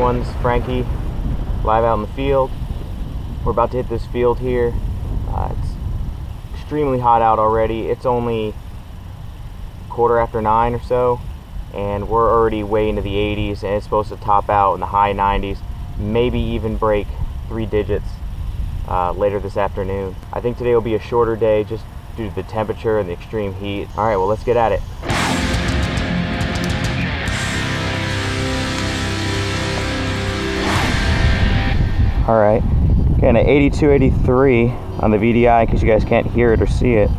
ones, Frankie, live out in the field. We're about to hit this field here. It's extremely hot out already. It's only 9:15 or so, and we're already way into the 80s, and it's supposed to top out in the high 90s, maybe even break 3 digits later this afternoon. I think today will be a shorter day just due to the temperature and the extreme heat. All right, well, let's get at it. All right, getting an 82, 83 on the VDI in case you guys can't hear it or see it.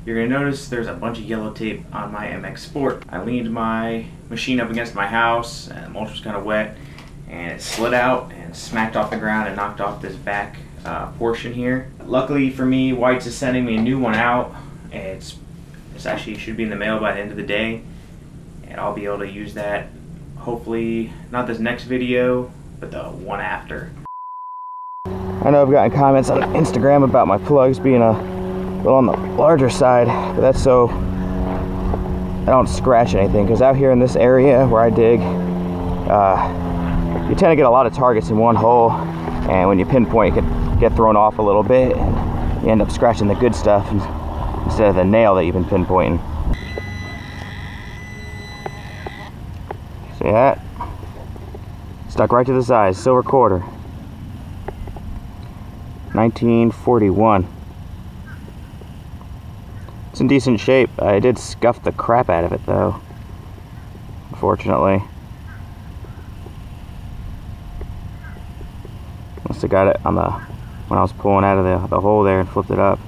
You're gonna notice there's a bunch of yellow tape on my MX Sport. I leaned my machine up against my house and the mulch was kind of wet, and it slid out and smacked off the ground and knocked off this back portion here. Luckily for me, White's is sending me a new one out. It's actually should be in the mail by the end of the day, and I'll be able to use that hopefully not this next video, but the one after. I know I've gotten comments on Instagram about my plugs being a little on the larger side, but that's so I don't scratch anything, because out here in this area where I dig, you tend to get a lot of targets in one hole, and when you pinpoint, you can get thrown off a little bit, and you end up scratching the good stuff instead of the nail that you've been pinpointing. See that? Stuck right to the side, silver quarter. 1941. It's in decent shape. I did scuff the crap out of it though, unfortunately. Must have got it on the when I was pulling out of the hole there and flipped it up.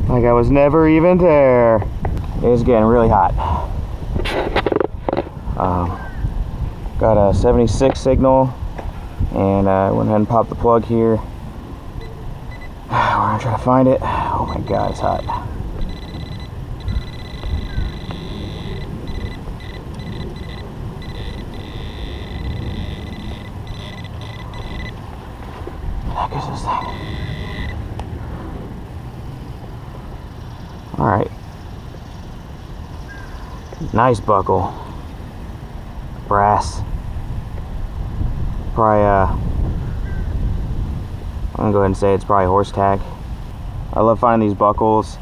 Like I was never even there. It is getting really hot. Got a 76 signal, and I went ahead and popped the plug here. We're gonna try to find it. Oh my god, it's hot. What the heck is this thing? Alright. Nice buckle. Brass. Probably, I'm gonna go ahead and say it's probably horse tack. I love finding these buckles.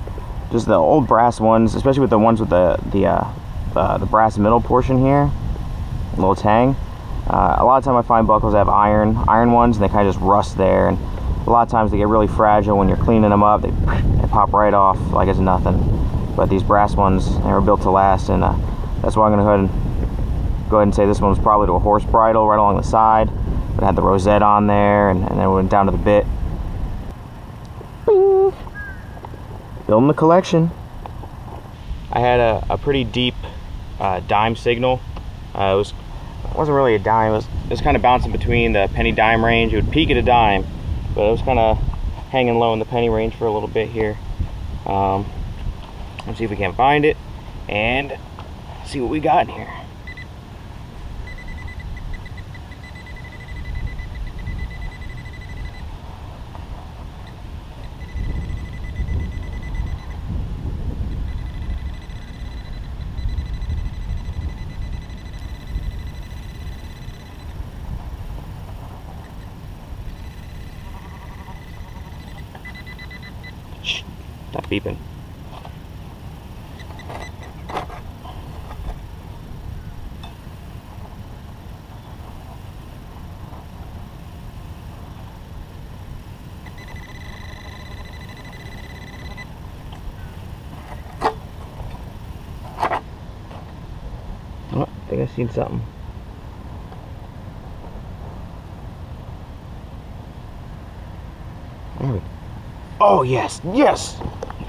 Just the old brass ones, especially with the ones with the brass middle portion here. A little tang. A lot of time I find buckles that have iron ones, and they kind of just rust there. And a lot of times they get really fragile when you're cleaning them up. They pop right off like it's nothing. But these brass ones, they were built to last, and that's why I'm going to go ahead and say this one was probably to a horse bridle right along the side. It had the rosette on there, and then it went down to the bit. Bing! Building the collection. I had a pretty deep dime signal. It wasn't really a dime. It was kind of bouncing between the penny dime range. It would peak at a dime, but it was kind of hanging low in the penny range for a little bit here. Let's see if we can find it and see what we got in here. Shh, stop beeping. Oh, I think I've seen something. Oh, yes, yes!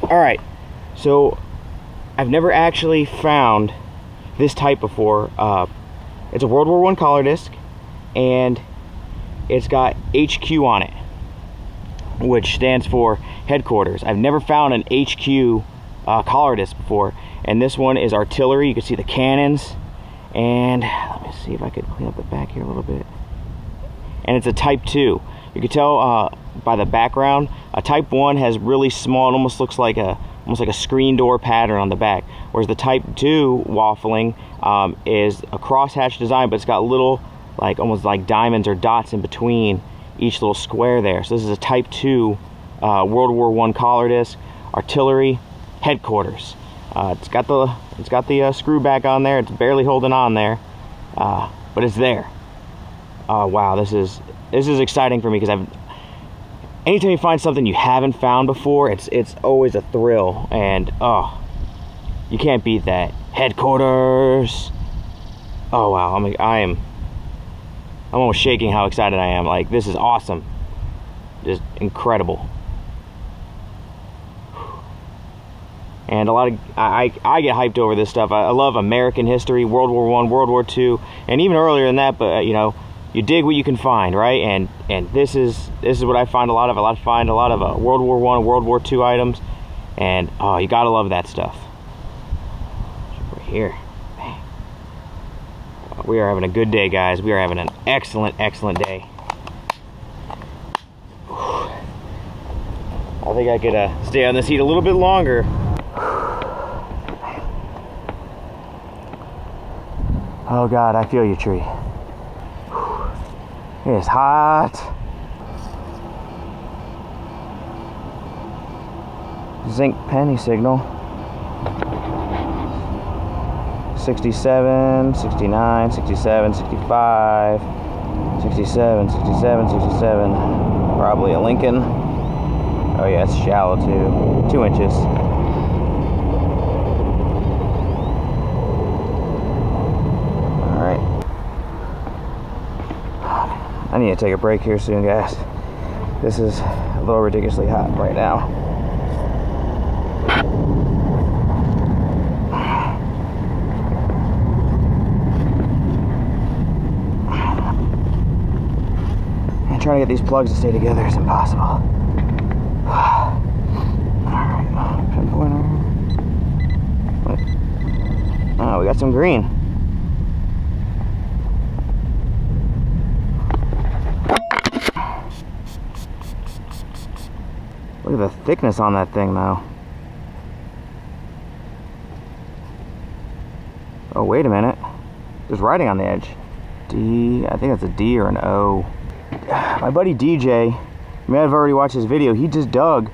Alright, so I've never actually found this type before. It's a World War I collar disc, and it's got HQ on it, which stands for headquarters. I've never found an HQ collar disc before, and this one is artillery. You can see the cannons, and let me see if I could clean up the back here a little bit. And it's a Type 2. You can tell by the background, a Type 1 has really small, it almost looks like a almost like a screen door pattern on the back. Whereas the Type 2 waffling is a crosshatch design, but it's got little, like almost like diamonds or dots in between each little square there. So this is a Type 2 World War I collar disc, artillery headquarters. It's got the screw back on there. It's barely holding on there, but it's there. Oh wow, this is exciting for me, because anytime you find something you haven't found before, it's always a thrill, and oh, you can't beat that. Headquarters. Oh wow, I'm almost shaking how excited I am. Like, this is awesome, just incredible. And a lot of I get hyped over this stuff. I love American history, World War I, World War II, and even earlier than that. But you know, you dig what you can find, right? And this is what I find a lot of. I find a lot of World War I, World War II items, and oh, you gotta love that stuff. Over here, man. We are having a good day, guys. We are having an excellent day. I think I could stay on this heat a little bit longer. Oh God, I feel you, tree. It is hot. Zinc penny signal. 67, 69, 67, 65, 67, 67, 67. Probably a Lincoln. Oh yeah, it's shallow too. 2 inches. I need to take a break here soon, guys. This is a little ridiculously hot right now. And trying to get these plugs to stay together is impossible. Alright, pinpointer. Oh, we got some green. Look at the thickness on that thing, though. Oh, wait a minute. There's writing on the edge. D, I think that's a D or an O. My buddy DJ, you may have already watched his video. He just dug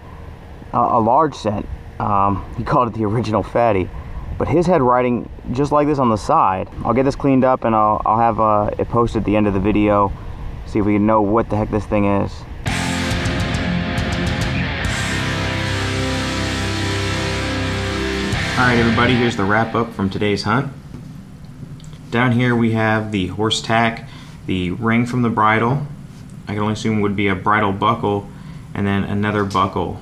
a large set. He called it the original fatty. But his had writing just like this on the side. I'll get this cleaned up, and I'll have it posted at the end of the video. See if we can know what the heck this thing is. Alright everybody, here's the wrap up from today's hunt. Down here we have the horse tack, the ring from the bridle. I can only assume would be a bridle buckle, and then another buckle.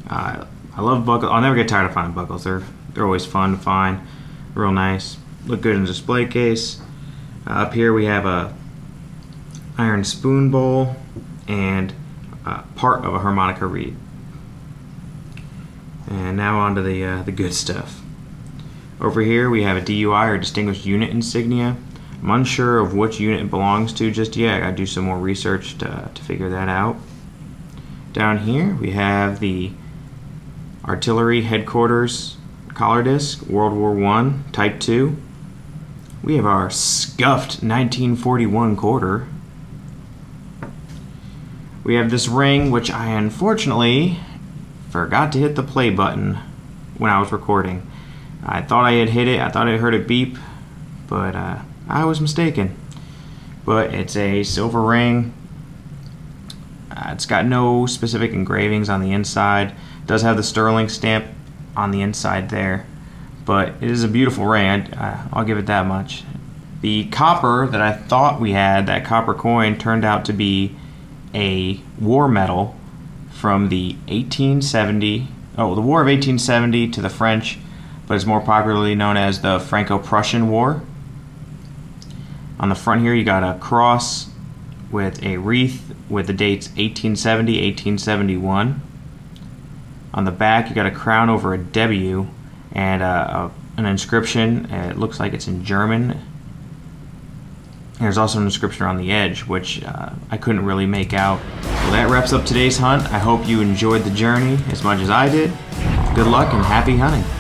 I love buckles. I'll never get tired of finding buckles. They're always fun to find. Real nice. Look good in the display case. Up here we have a iron spoon bowl and part of a harmonica reed. And now on to the good stuff. Over here we have a DUI, or Distinguished Unit Insignia. I'm unsure of which unit it belongs to just yet. I gotta do some more research to figure that out. Down here we have the Artillery Headquarters collar disc, World War I, Type 2. We have our scuffed 1941 quarter. We have this ring, which I unfortunately forgot to hit the play button when I was recording. I thought I had hit it, I thought I heard it beep, but I was mistaken. But it's a silver ring. It's got no specific engravings on the inside. It does have the sterling stamp on the inside there, but it is a beautiful ring. I'll give it that much. The copper that I thought we had, that copper coin, turned out to be a war medal from the War of 1870 to the French, but it's more popularly known as the Franco-Prussian War. On the front here you got a cross with a wreath with the dates 1870, 1871. On the back you got a crown over a W and an inscription. It looks like it's in German. There's also an inscription on the edge, which I couldn't really make out. Well, that wraps up today's hunt. I hope you enjoyed the journey as much as I did. Good luck and happy hunting.